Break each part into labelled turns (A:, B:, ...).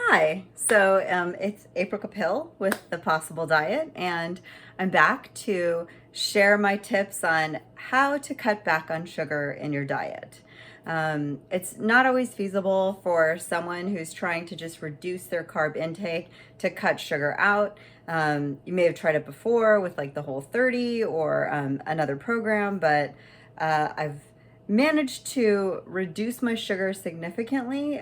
A: Hi, it's April Capil with The Possible Diet, and I'm back to share my tips on how to cut back on sugar in your diet. It's not always feasible for someone who's trying to just reduce their carb intake to cut sugar out. You may have tried it before with like the Whole30 or another program, but I've managed to reduce my sugar significantly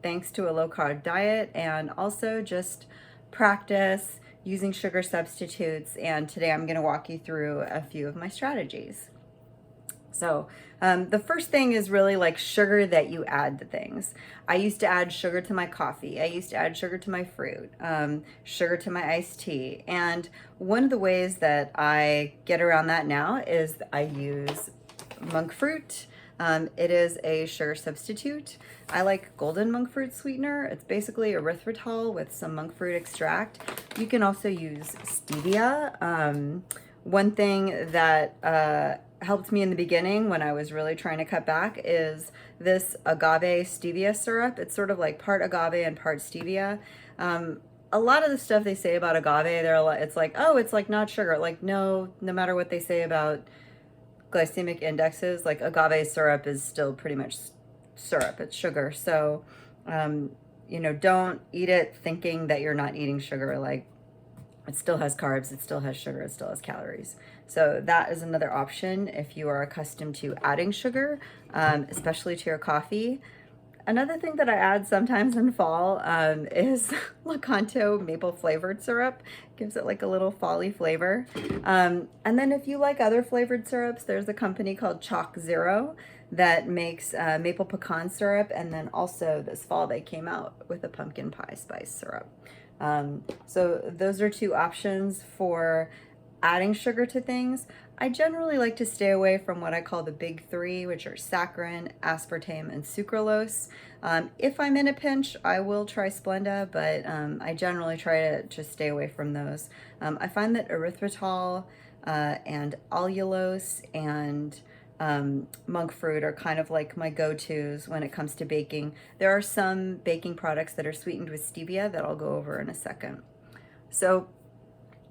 A: thanks to a low carb diet and also just practice using sugar substitutes. And today I'm going to walk you through a few of my strategies. The first thing is really like sugar that you add to things. I used to add sugar to my coffee. I used to add sugar to my fruit, sugar to my iced tea. And one of the ways that I get around that now is I use monk fruit. It is a sugar substitute. I like golden monk fruit sweetener. It's basically erythritol with some monk fruit extract. You can also use stevia. One thing that helped me in the beginning when I was really trying to cut back is this agave stevia syrup. It's sort of like part agave and part stevia. A lot of the stuff they say about agave, it's like, oh, it's like not sugar. Like, no matter what they say about glycemic indexes, like agave syrup is still pretty much syrup, it's sugar. So don't eat it thinking that you're not eating sugar. Like, it still has carbs, it still has sugar, it still has calories. So that is another option if you are accustomed to adding sugar, especially to your coffee. Another thing that I add sometimes in fall is Lakanto maple flavored syrup. Gives it like a little fall-y flavor. And then if you like other flavored syrups, there's a company called Chalk Zero that makes maple pecan syrup. And then also this fall they came out with a pumpkin pie spice syrup. So those are two options for adding sugar to things. I generally like to stay away from what I call the big three, which are saccharin, aspartame, and sucralose. If I'm in a pinch, I will try Splenda, but I generally try to just stay away from those. I find that erythritol and allulose and monk fruit are kind of like my go-tos when it comes to baking. There are some baking products that are sweetened with stevia that I'll go over in a second. So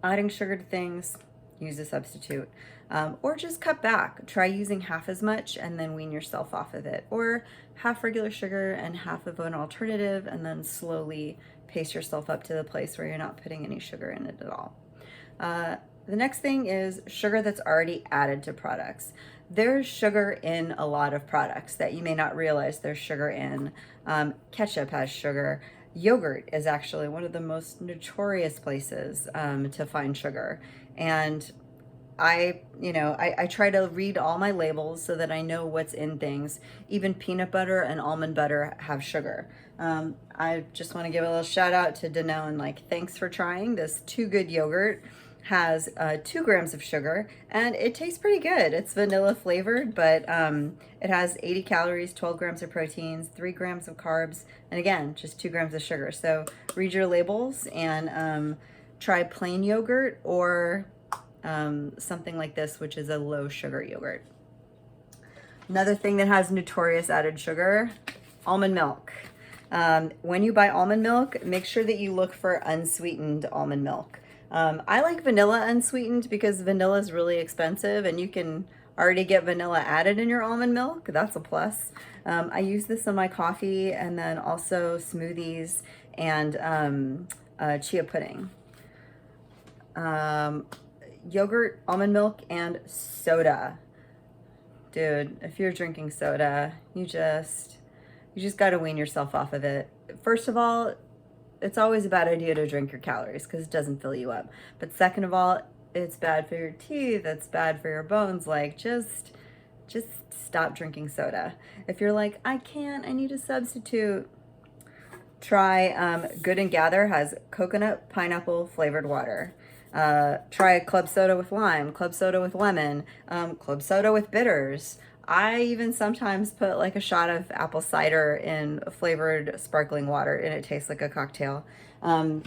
A: adding sugar to things, use a substitute. Or just cut back. Try using half as much and then wean yourself off of it. Or half regular sugar and half of an alternative, and then slowly pace yourself up to the place where you're not putting any sugar in it at all. The next thing is sugar that's already added to products. There's sugar in a lot of products that you may not realize there's sugar in. Ketchup has sugar. Yogurt is actually one of the most notorious places to find sugar. And I try to read all my labels so that I know what's in things. Even peanut butter and almond butter have sugar. I just want to give a little shout out to Danone. Like, thanks for trying this Too Good yogurt. Has 2 grams of sugar and it tastes pretty good. It's vanilla flavored, but it has 80 calories, 12 grams of proteins, 3 grams of carbs, and again, just 2 grams of sugar. So read your labels and try plain yogurt or something like this, which is a low sugar yogurt. Another thing that has notorious added sugar, almond milk. When you buy almond milk, make sure that you look for unsweetened almond milk. I like vanilla unsweetened because vanilla is really expensive and you can already get vanilla added in your almond milk. That's a plus. I use this in my coffee and then also smoothies and chia pudding. Yogurt, almond milk, and soda. Dude, if you're drinking soda, you just got to wean yourself off of it. First of all, it's always a bad idea to drink your calories because it doesn't fill you up. But second of all, it's bad for your teeth, it's bad for your bones. Like, just stop drinking soda. If you're like, I can't, I need a substitute, try Good and Gather has coconut pineapple flavored water. Try club soda with lime, club soda with lemon, club soda with bitters. I even sometimes put like a shot of apple cider in flavored sparkling water and it tastes like a cocktail. And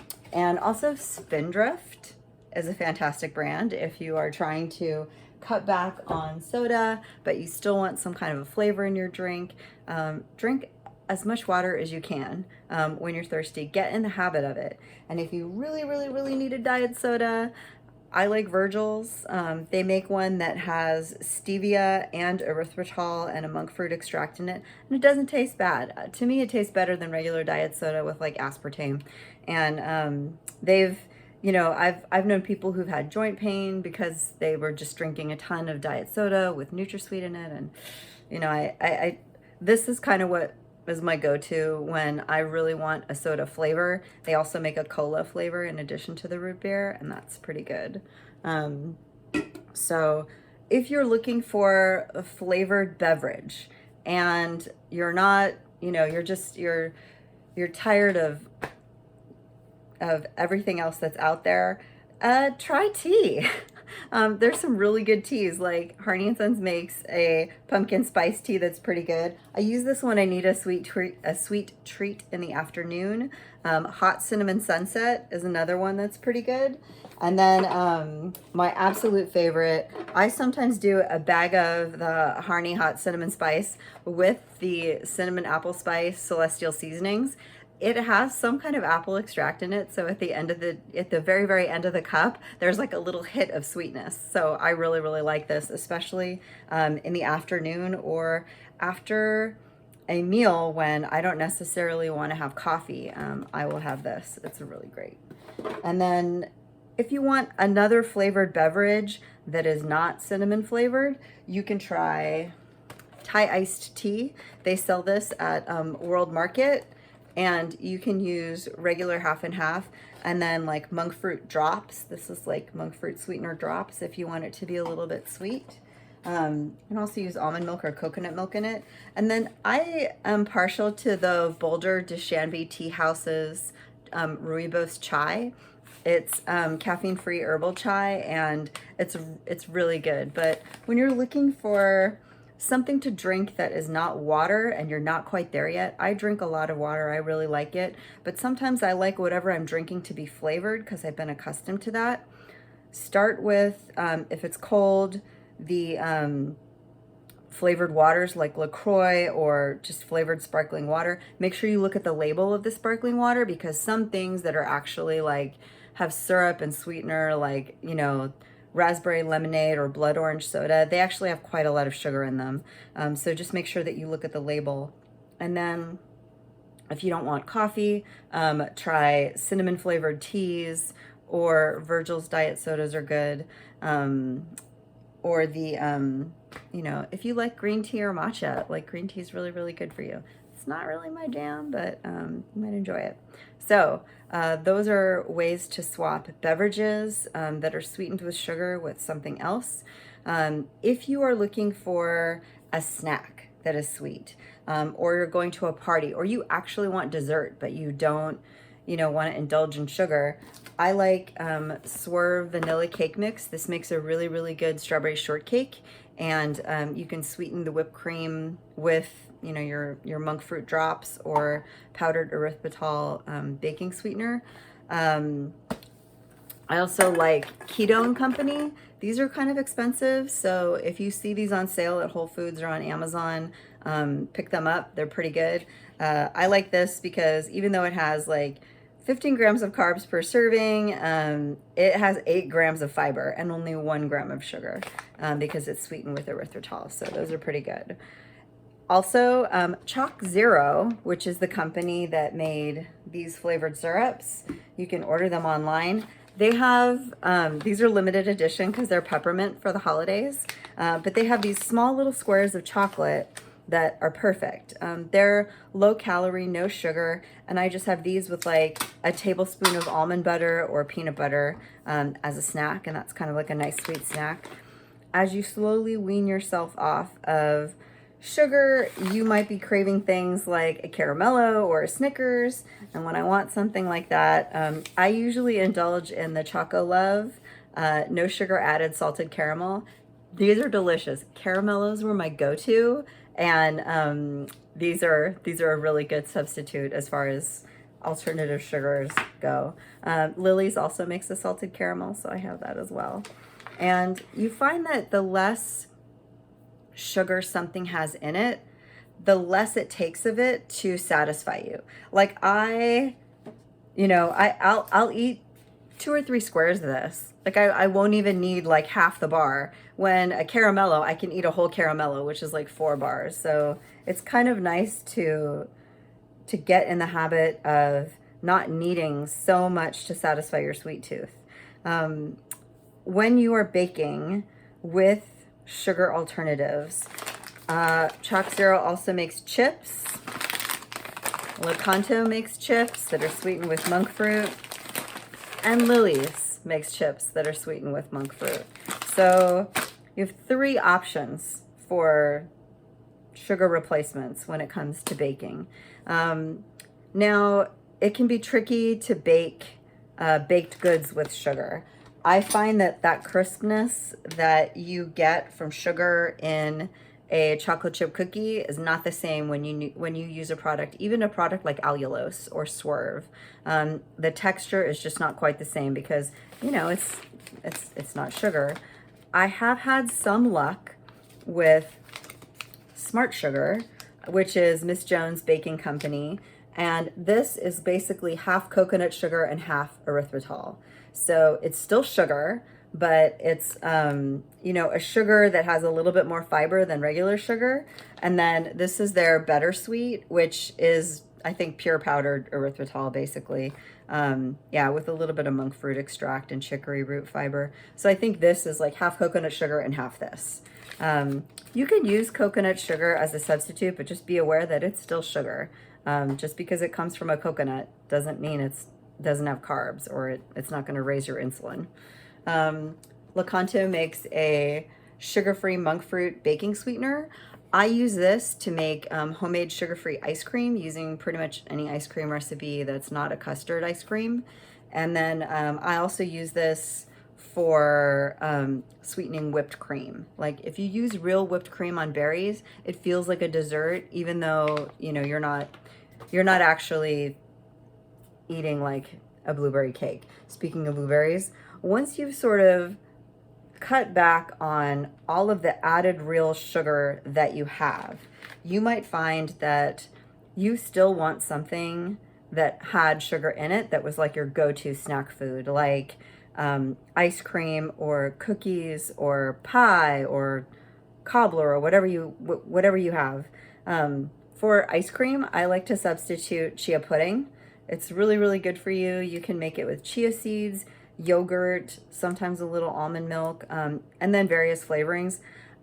A: also Spindrift is a fantastic brand if you are trying to cut back on soda, but you still want some kind of a flavor in your drink. Drink as much water as you can when you're thirsty. Get in the habit of it. And if you really, really, really need a diet soda, I like Virgil's. They make one that has stevia and erythritol and a monk fruit extract in it, and it doesn't taste bad. To me, it tastes better than regular diet soda with like aspartame. And I've known people who've had joint pain because they were just drinking a ton of diet soda with NutraSweet in it, and I this is kind of what is my go-to when I really want a soda flavor. They also make a cola flavor in addition to the root beer, and that's pretty good. So if you're looking for a flavored beverage and you're not, you're tired of everything else that's out there, try tea. There's some really good teas, like Harney & Sons makes a pumpkin spice tea that's pretty good. I use this when I need a sweet treat in the afternoon. Hot Cinnamon Sunset is another one that's pretty good. And then my absolute favorite, I sometimes do a bag of the Harney Hot Cinnamon Spice with the cinnamon apple spice celestial seasonings. It has some kind of apple extract in it, so at the very, very end of the cup, there's like a little hit of sweetness. So I really, really like this, especially in the afternoon or after a meal when I don't necessarily want to have coffee. I will have this. It's really great. And then if you want another flavored beverage that is not cinnamon flavored, you can try Thai iced tea. They sell this at World Market. And you can use regular half and half, and then like monk fruit drops. This is like monk fruit sweetener drops if you want it to be a little bit sweet. You can also use almond milk or coconut milk in it. And then I am partial to the Boulder Dushanbe Tea House's Rooibos chai. It's caffeine-free herbal chai, and it's really good. But when you're looking for something to drink that is not water and you're not quite there yet, I drink a lot of water. I really like it. But sometimes I like whatever I'm drinking to be flavored because I've been accustomed to that. Start with, if it's cold, the flavored waters like LaCroix or just flavored sparkling water. Make sure you look at the label of the sparkling water, because some things that are actually like have syrup and sweetener, like, raspberry lemonade or blood orange soda, they actually have quite a lot of sugar in them. So just make sure that you look at the label. And then if you don't want coffee, try cinnamon flavored teas, or Virgil's diet sodas are good. Or if you like green tea or matcha, like green tea is really, really good for you. It's not really my jam, but you might enjoy it. So those are ways to swap beverages that are sweetened with sugar with something else. If you are looking for a snack that is sweet, or you're going to a party, or you actually want dessert, but you don't, want to indulge in sugar, I like Swerve Vanilla Cake Mix. This makes a really, really good strawberry shortcake, and you can sweeten the whipped cream with your monk fruit drops or powdered erythritol baking sweetener. I also like Keto and Company. These are kind of expensive, so if you see these on sale at Whole Foods or on Amazon, pick them up. They're pretty good. I like this because even though it has like 15 grams of carbs per serving, it has 8 grams of fiber and only 1 gram of sugar because it's sweetened with erythritol. So those are pretty good. Also, Chalk Zero, which is the company that made these flavored syrups, you can order them online. They have, these are limited edition because they're peppermint for the holidays, but they have these small little squares of chocolate that are perfect. They're low calorie, no sugar, and I just have these with like a tablespoon of almond butter or peanut butter as a snack, and that's kind of like a nice sweet snack. As you slowly wean yourself off of sugar, you might be craving things like a caramello or a Snickers, and when I want something like that, I usually indulge in the Choco Love no sugar added salted caramel. These are delicious. Caramellos were my go-to, and these are a really good substitute as far as alternative sugars go. Lily's also makes a salted caramel, so I have that as well. And you find that the less sugar something has in it, the less it takes of it to satisfy you. Like I'll eat 2 or 3 squares of this. Like I won't even need like half the bar. When a caramello, I can eat a whole caramello, which is like 4 bars. So it's kind of nice to get in the habit of not needing so much to satisfy your sweet tooth. When you are baking with sugar alternatives, Chalk Zero also makes chips. LaCroix makes chips that are sweetened with monk fruit. And Lily's makes chips that are sweetened with monk fruit. So you have 3 options for sugar replacements when it comes to baking. Now, it can be tricky to bake baked goods with sugar. I find that crispness that you get from sugar in a chocolate chip cookie is not the same when you use a product, even a product like allulose or Swerve. The texture is just not quite the same because it's not sugar. I have had some luck with Smart Sugar, which is Miss Jones Baking Company, and this is basically half coconut sugar and half erythritol. So it's still sugar, but it's a sugar that has a little bit more fiber than regular sugar. And then this is their Better Sweet, which is, I think, pure powdered erythritol, basically. With a little bit of monk fruit extract and chicory root fiber. So I think this is like half coconut sugar and half this. You can use coconut sugar as a substitute, but just be aware that it's still sugar. Just because it comes from a coconut doesn't mean it doesn't have carbs or it's not going to raise your insulin. LaCroix makes a sugar-free monk fruit baking sweetener. I use this to make homemade sugar-free ice cream using pretty much any ice cream recipe that's not a custard ice cream. And then I also use this for sweetening whipped cream. Like if you use real whipped cream on berries, it feels like a dessert, even though you're not actually eating like a blueberry cake. Speaking of blueberries, once you've sort of cut back on all of the added real sugar that you have, you might find that you still want something that had sugar in it that was like your go-to snack food, like ice cream or cookies or pie or cobbler or whatever you have. For ice cream, I like to substitute chia pudding. It's really, really good for you. You can make it with chia seeds, yogurt, sometimes a little almond milk, and then various flavorings.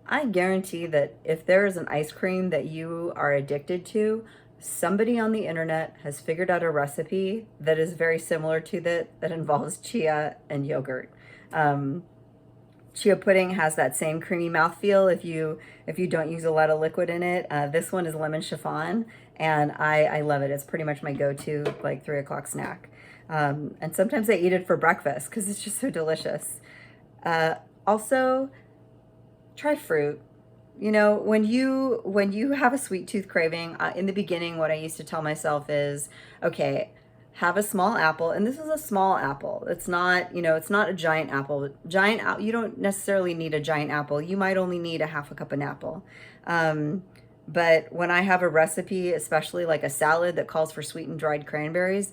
A: I guarantee that if there is an ice cream that you are addicted to, somebody on the internet has figured out a recipe that is very similar to that involves chia and yogurt. Chia pudding has that same creamy mouthfeel if you don't use a lot of liquid in it. This one is lemon chiffon, and I love it. It's pretty much my go-to like 3 o'clock snack. And sometimes I eat it for breakfast because it's just so delicious. Also, try fruit. When you have a sweet tooth craving, in the beginning, what I used to tell myself is, okay, have a small apple, and this is a small apple. It's not, it's not a giant apple. You don't necessarily need a giant apple. You might only need a half a cup of apple. But when I have a recipe, especially like a salad that calls for sweetened dried cranberries,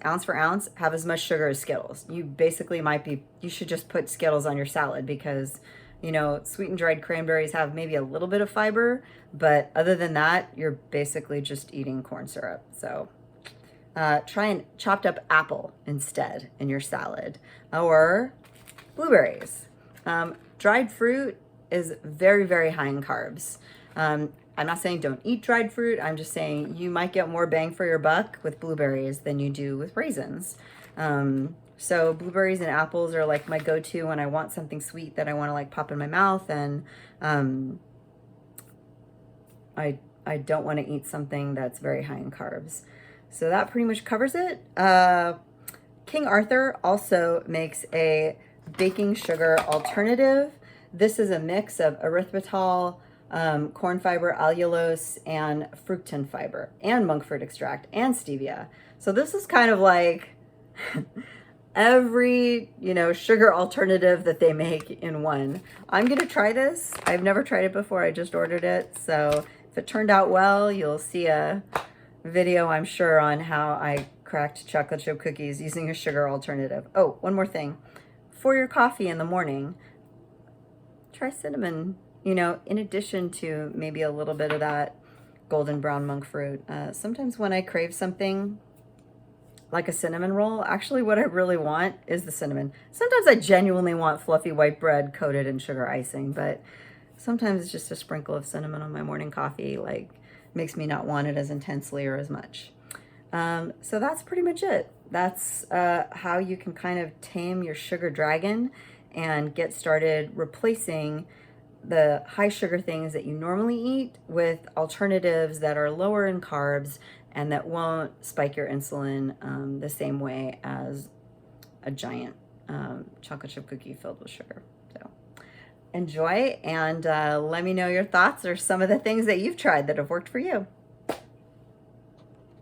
A: ounce for ounce, have as much sugar as Skittles. You should just put Skittles on your salad because, sweetened dried cranberries have maybe a little bit of fiber, but other than that, you're basically just eating corn syrup. So try an chopped up apple instead in your salad, or blueberries. Dried fruit is very, very high in carbs. I'm not saying don't eat dried fruit. I'm just saying you might get more bang for your buck with blueberries than you do with raisins. So blueberries and apples are like my go-to when I want something sweet that I want to like pop in my mouth, and I don't want to eat something that's very high in carbs. So that pretty much covers it. King Arthur also makes a baking sugar alternative. This is a mix of erythritol, corn fiber, allulose, and fructan fiber, and monk fruit extract, and stevia. So this is kind of like every, sugar alternative that they make in one. I'm gonna try this. I've never tried it before. I just ordered it. So if it turned out well, you'll see a video, I'm sure, on how I cracked chocolate chip cookies using a sugar alternative. Oh, one more thing. For your coffee in the morning, try cinnamon, in addition to maybe a little bit of that golden brown monk fruit. Sometimes when I crave something like a cinnamon roll, actually what I really want is the cinnamon. Sometimes I genuinely want fluffy white bread coated in sugar icing, but sometimes it's just a sprinkle of cinnamon on my morning coffee, like makes me not want it as intensely or as much. So that's pretty much it. That's how you can kind of tame your sugar dragon and get started replacing the high sugar things that you normally eat with alternatives that are lower in carbs and that won't spike your insulin the same way as a giant chocolate chip cookie filled with sugar. So enjoy, and let me know your thoughts or some of the things that you've tried that have worked for you.